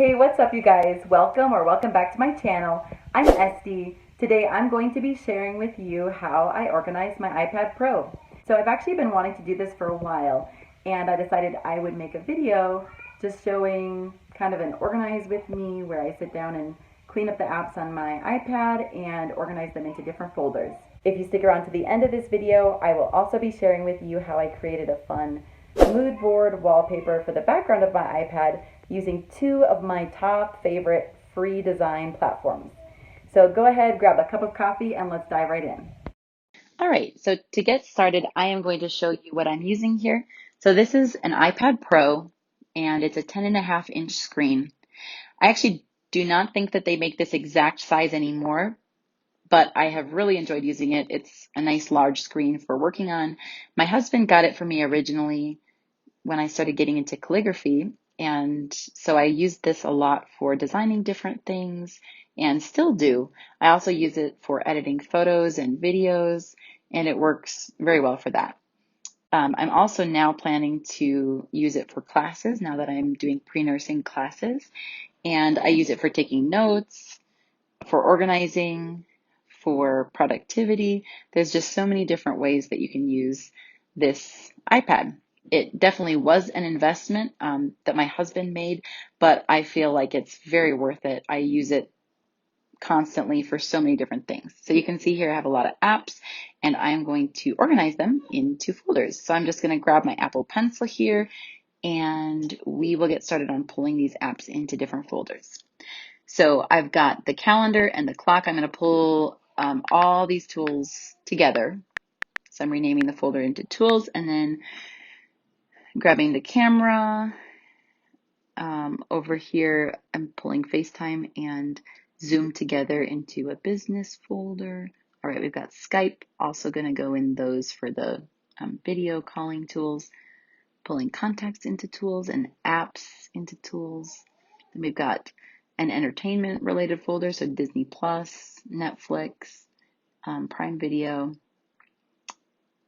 Hey, what's up you guys? Welcome back to my channel. I'm Esty. Today I'm going to be sharing with you how I organize my iPad Pro. So I've actually been wanting to do this for a while, and I decided I would make a video just showing kind of an organize with me where I sit down and clean up the apps on my iPad and organize them into different folders. If you stick around to the end of this video, I will also be sharing with you how I created a fun mood board wallpaper for the background of my iPad using two of my top favorite free design platforms. So go ahead, grab a cup of coffee, and let's dive right in. All right, so to get started, I am going to show you what I'm using here. So this is an iPad Pro, and it's a 10.5-inch screen. I actually do not think that they make this exact size anymore, but I have really enjoyed using it. It's a nice large screen for working on. My husband got it for me originally when I started getting into calligraphy. And so I used this a lot for designing different things and still do. I also use it for editing photos and videos, and it works very well for that. I'm also now planning to use it for classes now that I'm doing pre-nursing classes. And I use it for taking notes, for organizing, for productivity. There's just so many different ways that you can use this iPad. It definitely was an investment that my husband made, but I feel like it's very worth it. I use it constantly for so many different things. So you can see here I have a lot of apps, and I'm going to organize them into folders. So I'm just going to grab my Apple Pencil here, and we will get started on pulling these apps into different folders. So I've got the calendar and the clock. I'm going to pull all these tools together. So I'm renaming the folder into tools, and then grabbing the camera. Over here, I'm pulling FaceTime and Zoom together into a business folder. All right, we've got Skype, also going to go in those for the video calling tools, pulling contacts into tools and apps into tools. Then we've got an entertainment related folder, so Disney Plus, Netflix, Prime Video.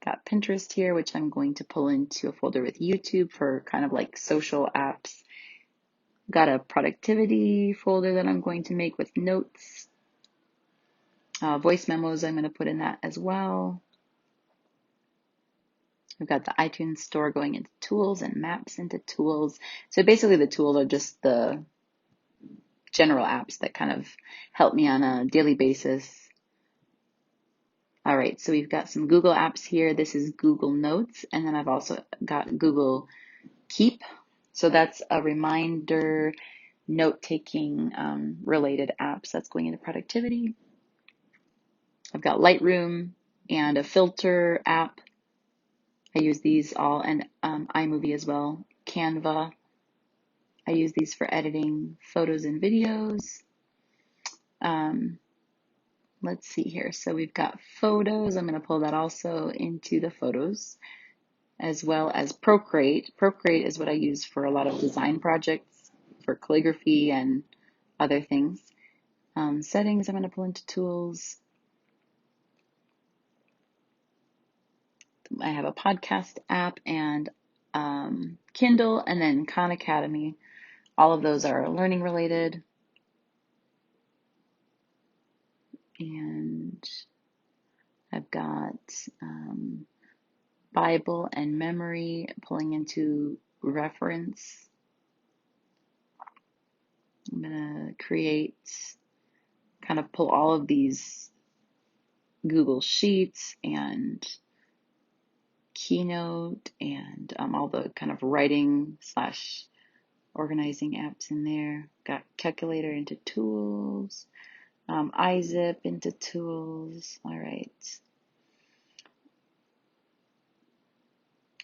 Got Pinterest here, which I'm going to pull into a folder with YouTube for kind of like social apps. Got a productivity folder that I'm going to make with notes. Voice memos I'm going to put in that as well. We've got the iTunes store going into tools and maps into tools. So basically the tools are just the general apps that kind of help me on a daily basis. All right, so we've got some Google apps here. This is Google Notes, and then I've also got Google Keep. So that's a reminder, note-taking related apps that's going into productivity. I've got Lightroom and a filter app. I use these all, and iMovie as well. Canva. I use these for editing photos and videos. Let's see here. So we've got photos. I'm going to pull that also into the photos, as well as Procreate. Procreate is what I use for a lot of design projects, for calligraphy and other things. Settings, I'm going to pull into tools. I have a podcast app and Kindle, and then Khan Academy. All of those are learning related. And I've got Bible and memory pulling into reference. I'm going to kind of pull all of these Google Sheets and Keynote and all the kind of writing / organizing apps in there. Got calculator into tools, iZip into tools. All right.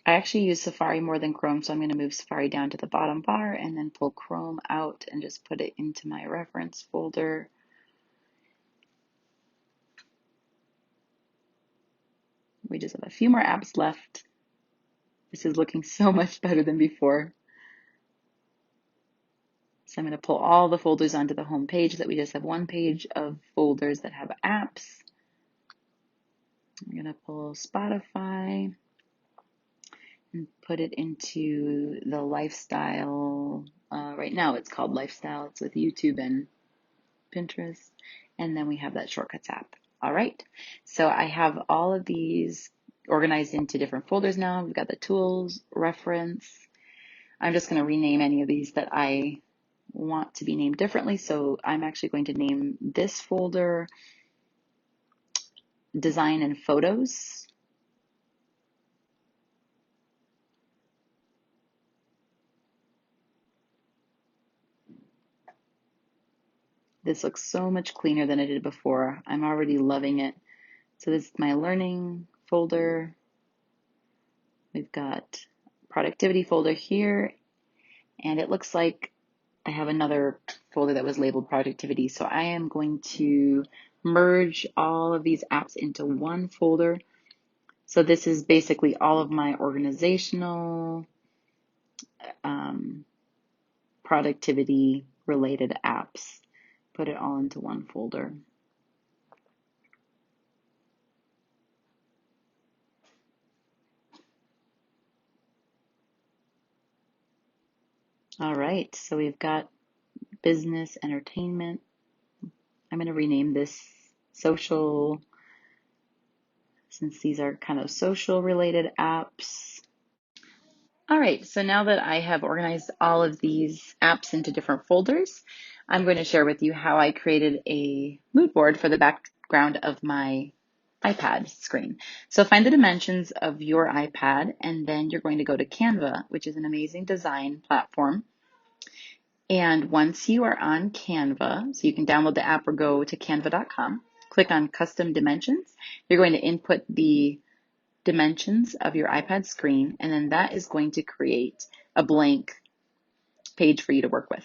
I actually use Safari more than Chrome, so I'm going to move Safari down to the bottom bar and then pull Chrome out and just put it into my reference folder. We just have a few more apps left. This is looking so much better than before. So I'm going to pull all the folders onto the home page so that we just have one page of folders that have apps. I'm going to pull Spotify. and put it into the lifestyle. Right now it's called lifestyle. It's with YouTube and Pinterest. And then we have that shortcuts app. All right. So I have all of these organized into different folders now. We've got the tools, reference. I'm just going to rename any of these that I want to be named differently. So I'm actually going to name this folder Design and Photos. This looks so much cleaner than it did before. I'm already loving it. So this is my learning folder. We've got productivity folder here, and it looks like I have another folder that was labeled productivity. So I am going to merge all of these apps into one folder. So this is basically all of my organizational, productivity related apps. Put it all into one folder. All right, so we've got business, entertainment. I'm going to rename this social, since these are kind of social related apps. All right, so now that I have organized all of these apps into different folders, I'm going to share with you how I created a mood board for the background of my iPad screen. So find the dimensions of your iPad, and then you're going to go to Canva, which is an amazing design platform. And once you are on Canva, so you can download the app or go to canva.com, click on Custom Dimensions. You're going to input the dimensions of your iPad screen, and then that is going to create a blank page for you to work with.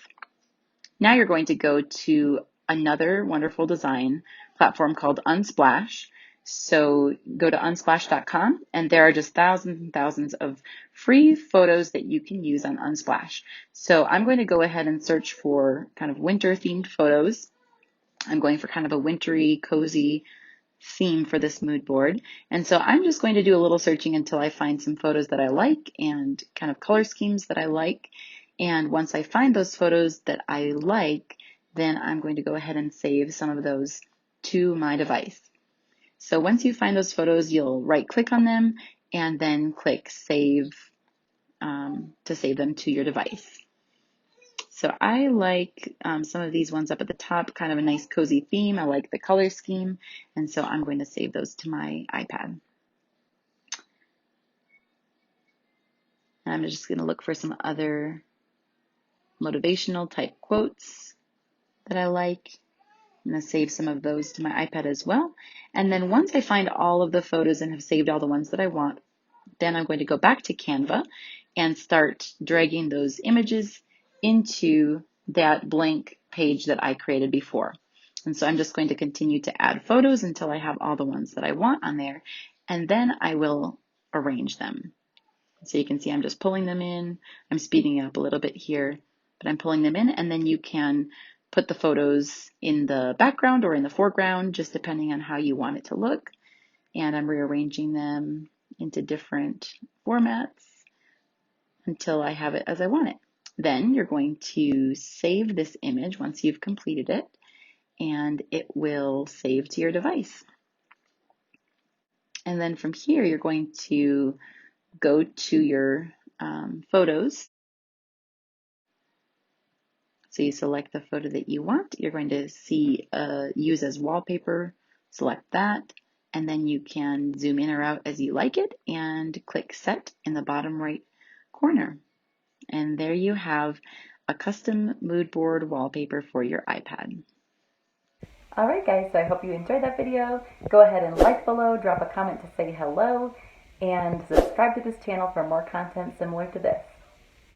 Now you're going to go to another wonderful design platform called Unsplash. So go to unsplash.com, and there are just thousands and thousands of free photos that you can use on Unsplash. So I'm going to go ahead and search for kind of winter themed photos. I'm going for kind of a wintry, cozy theme for this mood board. And so I'm just going to do a little searching until I find some photos that I like and kind of color schemes that I like. And once I find those photos that I like, then I'm going to go ahead and save some of those to my device. So once you find those photos, you'll right click on them and then click save to save them to your device. So I like some of these ones up at the top, kind of a nice cozy theme. I like the color scheme, and so I'm going to save those to my iPad. And I'm just going to look for some other motivational type quotes that I like. I'm going to save some of those to my iPad as well. And then once I find all of the photos and have saved all the ones that I want, then I'm going to go back to Canva and start dragging those images into that blank page that I created before. And so I'm just going to continue to add photos until I have all the ones that I want on there, and then I will arrange them. So you can see I'm just pulling them in. I'm speeding it up a little bit here, but I'm pulling them in, and then you can put the photos in the background or in the foreground, just depending on how you want it to look. And I'm rearranging them into different formats until I have it as I want it. Then you're going to save this image once you've completed it, and it will save to your device. And then from here, you're going to go to your photos. So you select the photo that you want. You're going to see use as wallpaper, select that, and then you can zoom in or out as you like it and click set in the bottom right corner. And there you have a custom mood board wallpaper for your iPad. Alright guys, so I hope you enjoyed that video. Go ahead and like below, drop a comment to say hello, and subscribe to this channel for more content similar to this.